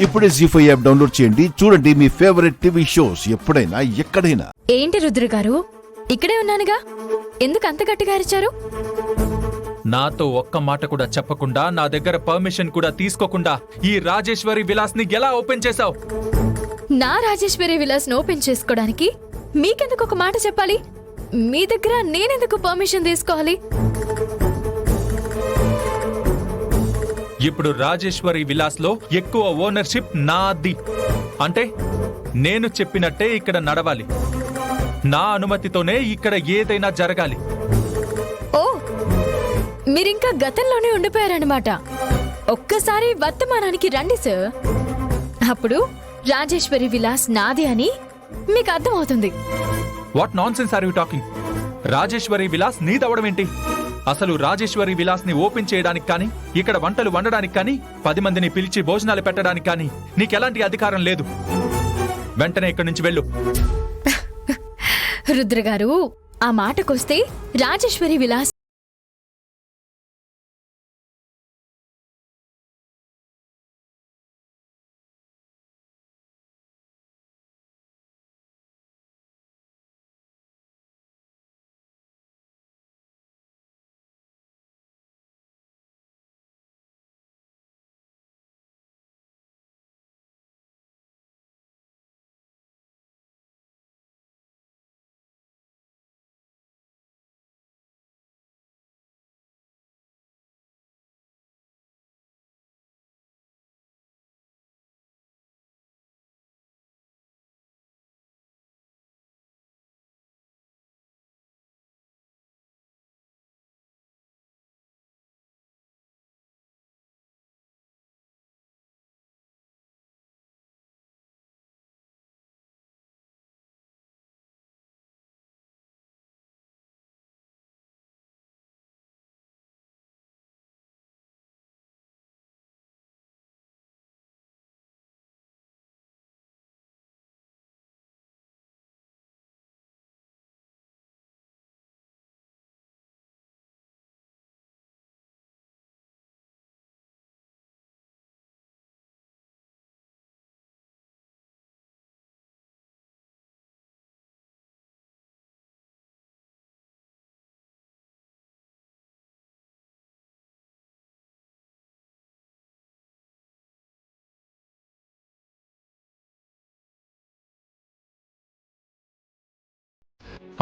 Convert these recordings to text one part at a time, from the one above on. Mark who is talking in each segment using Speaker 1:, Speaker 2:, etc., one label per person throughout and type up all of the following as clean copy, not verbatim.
Speaker 1: ఇప్పుడే జీ5 app download చేయండి. చూడండి మీ ఫేవరెట్ టీవీ షోస్ ఎప్పుడైనా ఎక్కడైనా.
Speaker 2: ఏంటి రుద్ర గారు, ఇక్కడే ఉన్నానుగా, ఎందుకు అంత గట్టిగా అరిచారు?
Speaker 3: నాతో ఒక్క మాట కూడా చెప్పకుండా, నా దగ్గర పర్మిషన్ కూడా తీసుకోకుండా ఈ రాజేశ్వరి విలాస్ ని ఎలా ఓపెన్ చేశావు?
Speaker 2: నా రాజేశ్వరి విలాస్ ను ఓపెన్ చేసుకోవడానికి మీకెందుకు ఒక మాట చెప్పాలి? మీ దగ్గర నేనెందుకు పర్మిషన్ తీసుకోవాలి?
Speaker 3: ఇప్పుడు రాజేశ్వరి విలాస్ లో ఎక్కువ ఓనర్షిప్ నాది. అంటే నేను చెప్పినట్టే ఇక్కడ నడవాలి, నా అనుమతితోనే ఇక్కడ ఏదైనా జరగాలి.
Speaker 2: ఓ, మీరింకా గతంలోనే ఉండిపోయారన్నమాట. ఒక్కసారి వర్తమానానికి రండి సార్, అప్పుడు రాజేశ్వరి విలాస్ నాది అని మీకు అర్థమవుతుంది.
Speaker 3: What nonsense are you talking? Rajeshwari Vilas నీదవడం ఏంటి? అసలు రాజేశ్వరి విలాస్ ని ఓపెన్ చేయడానికి కానీ, ఇక్కడ వంటలు వండడానికి కానీ, 10 మందిని పిలిచి భోజనాలు పెట్టడానికి కానీ నీకెలాంటి అధికారం లేదు. వెంటనే ఇక్కడి నుంచి వెళ్ళు.
Speaker 2: రుద్ర గారు, ఆ మాటకొస్తే రాజేశ్వరి విలాస్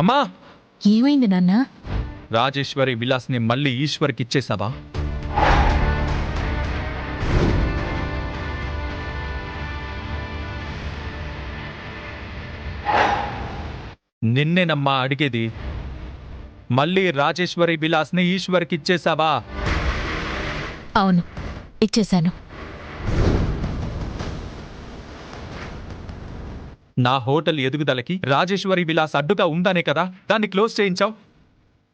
Speaker 3: అమ్మా,
Speaker 2: ఏమైంది నాన్న?
Speaker 3: రాజేశ్వరి విలాస్ ని మళ్ళీ ఈశ్వర్కి ఇచ్చేసావా? నిన్నేనమ్మా అడిగేది. మళ్ళీ రాజేశ్వరి విలాస్ ని ఈశ్వర్కి ఇచ్చేసావా?
Speaker 4: అవును, ఇచ్చేశాను.
Speaker 3: నా హోటల్ ఎదుగుదలకి రాజేశ్వరి విలాస్ అడ్డుగా ఉందనే కదా దాన్ని క్లోజ్ చేయించావు.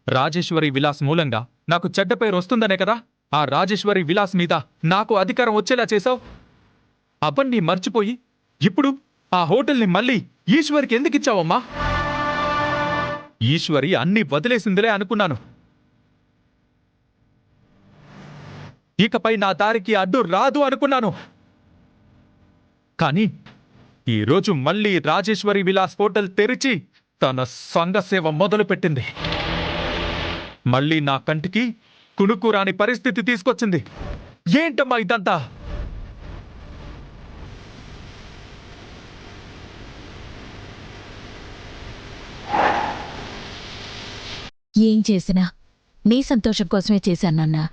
Speaker 3: రాజేశ్వరి విలాస్ మూలంగా నాకు చెడ్డ పేరు వస్తుందనే కదా ఆ రాజేశ్వరి విలాస్ మీద నాకు అధికారం వచ్చేలా చేశావు. అవన్నీ మర్చిపోయి ఇప్పుడు ఆ హోటల్ని మళ్ళీ ఈశ్వరికి ఎందుకు ఇచ్చావమ్మా? ఈశ్వరి అన్ని వదిలేసిందిలే అనుకున్నాను. ఇకపై నా దారికి అడ్డు రాదు అనుకున్నాను. కానీ ఈరోజు మళ్ళీ రాజేశ్వరి విలాస్ హోటల్ తెరిచి తన సంఘసేవ మొదలుపెట్టింది. మళ్ళీ నా కంటికి కునుకురాని పరిస్థితి తీసుకొచ్చింది. ఏంటమ్మా ఇదంతా?
Speaker 4: ఏం చేసినా నీ సంతోషం కోసమే చేశాను నాన్న.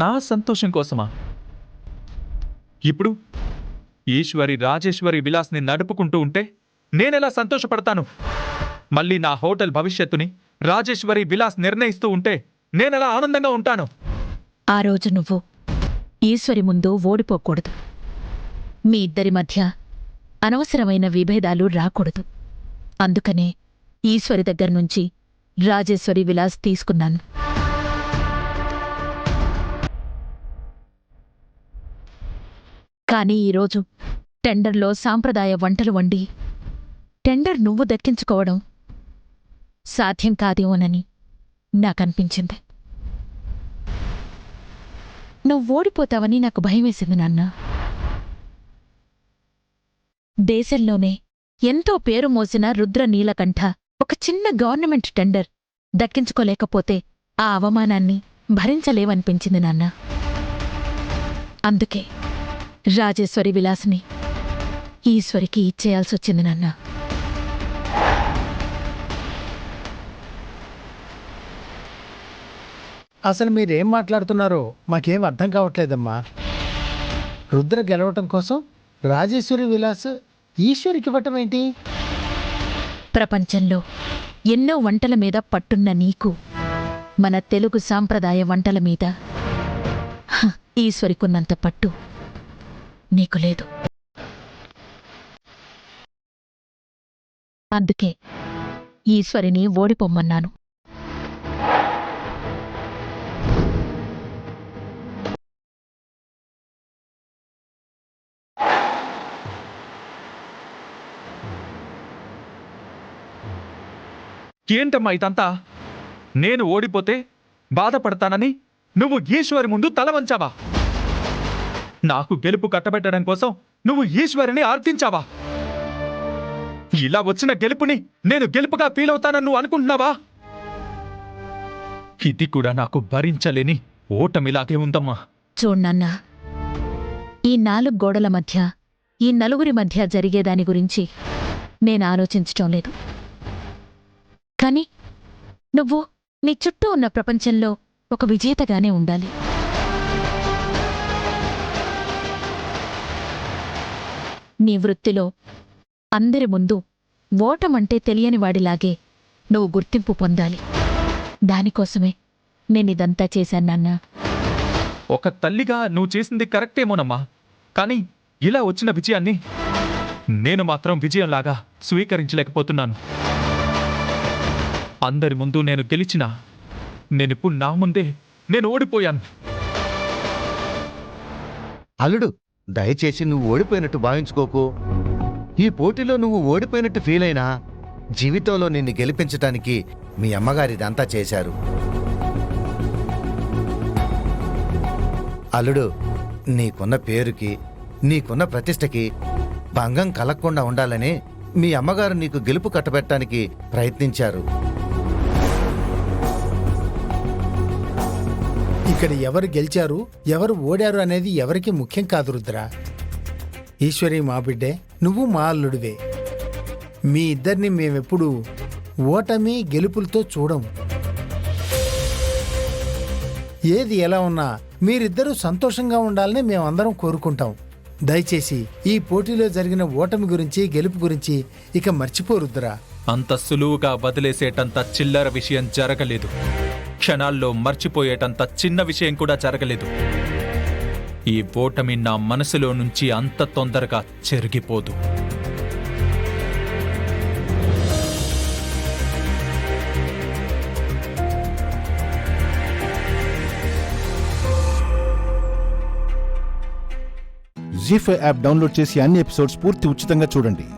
Speaker 3: నా సంతోషం కోసమా? ఇప్పుడు ఈశ్వరి రాజేశ్వరి విలాస్ని నడుపుకుంటూ ఉంటే నేనెలా సంతోషపడతాను? మళ్ళీ నా హోటల్ భవిష్యత్తుని రాజేశ్వరి విలాస్ నిర్ణయిస్తూ ఉంటే నేనెలా ఆనందంగా ఉంటాను?
Speaker 4: ఆ రోజు నువ్వు ఈశ్వరి ముందు ఓడిపోకూడదు. మీ ఇద్దరి మధ్య అనవసరమైన విభేదాలు రాకూడదు. అందుకనే ఈశ్వరి దగ్గర్నుంచి రాజేశ్వరి విలాస్ తీసుకున్నాను. కానీ ఈరోజు టెండర్లో సాంప్రదాయ వంటలు వండి టెండర్ నువ్వు దక్కించుకోవడం సాధ్యం కాదేమోనని నాకనిపించింది. నువ్వు ఓడిపోతావని నాకు భయమేసింది నాన్న. దేశంలోనే ఎంతో పేరు మోసిన రుద్ర నీలకంఠ ఒక చిన్న గవర్నమెంట్ టెండర్ దక్కించుకోలేకపోతే ఆ అవమానాన్ని భరించలేవనిపించింది నాన్న. అందుకే రాజేశ్వరి విలాస్ని ఈశ్వరికి ఇచ్చేయాల్సొచ్చింది నాన్న.
Speaker 5: అసలు మీరేం మాట్లాడుతున్నారో మాకేం అర్థం కావట్లేదమ్మా. రుద్ర గెలవటం కోసం రాజేశ్వరి విలాస్ ఈశ్వరికి ఇవ్వటం ఏంటి?
Speaker 4: ప్రపంచంలో ఎన్నో వంటల మీద పట్టున్న నీకు మన తెలుగు సాంప్రదాయ వంటల మీద ఈశ్వరికున్నంత పట్టు నీకు లేదు. అందుకే ఈశ్వరిని ఓడిపోమ్మన్నాను.
Speaker 3: ఏంటమ్మా ఇదంతా? నేను ఓడిపోతే బాధపడతానని నువ్వు ఈశ్వరి ముందు తల వంచావా? నాకు గెలుపు కట్టబెట్టడం కోసం నువ్వు ఈశ్వరిని ఆర్థించావా? ఇలా వచ్చిన గెలుపుని నేను గెలుపుగా ఫీల్ అవుతానని నువ్వు అనుకుంటున్నావా? ఇది కూడా నాకు భరించలేని ఓటమిలాగే ఉందమ్మా.
Speaker 4: చూడ్నన్నా, ఈ 4 గోడల మధ్య ఈ నలుగురి మధ్య జరిగేదాని గురించి నేను ఆలోచించటం లేదు. కాని నువ్వు నీ చుట్టూ ఉన్న ప్రపంచంలో ఒక విజేతగానే ఉండాలి. నీ వృత్తిలో అందరి ముందు ఓటమంటే తెలియని వాడిలాగే నువ్వు గుర్తింపు పొందాలి. దానికోసమే నేనిదంతా చేశానన్నా.
Speaker 3: ఒక తల్లిగా నువ్వు చేసింది కరెక్టేమోనమ్మా. కానీ ఇలా వచ్చిన విజయాన్ని నేను మాత్రం విజయంలాగా స్వీకరించలేకపోతున్నాను. అందరి ముందు నేను గెలిచినా నేనిప్పుడు నా ముందే నేను ఓడిపోయాను.
Speaker 6: అల్లుడు, దయచేసి నువ్వు ఓడిపోయినట్టు భావించుకోకు. ఈ పోటీలో నువ్వు ఓడిపోయినట్టు ఫీల్ అయినా జీవితంలో నిన్ను గెలిపించటానికి మీ అమ్మగారిదంతా చేశారు. అల్లుడు, నీకున్న పేరుకి నీకున్న ప్రతిష్టకి భంగం కలగకుండా ఉండాలని మీ అమ్మగారు నీకు గెలుపు కట్టబెట్టడానికి ప్రయత్నించారు.
Speaker 5: ఇక్కడ ఎవరు గెలిచారు ఎవరు ఓడారు అనేది ఎవరికి ముఖ్యం కాదు రుద్ర. ఈశ్వరి మా బిడ్డే, నువ్వు మా అల్లుడివే. మీ ఇద్దరిని మేమెప్పుడు ఓటమి గెలుపులతో చూడం. ఏది ఎలా ఉన్నా మీరిద్దరూ సంతోషంగా ఉండాలని మేమందరం కోరుకుంటాం. దయచేసి ఈ పోటీలో జరిగిన ఓటమి గురించి గెలుపు గురించి ఇక మర్చిపోరుద్దురా.
Speaker 3: అంత సులువుగా వదిలేసేటంత చిల్లర విషయం జరగలేదు. క్షణాల్లో మర్చిపోయేటంత చిన్న విషయం కూడా జరగలేదు. ఈ ఓటమి నా మనసులో నుంచి అంత తొందరగా చెరిగిపోదు.
Speaker 1: జీ5 యాప్ డౌన్లోడ్ చేసి అన్ని ఎపిసోడ్స్ పూర్తి ఉచితంగా చూడండి.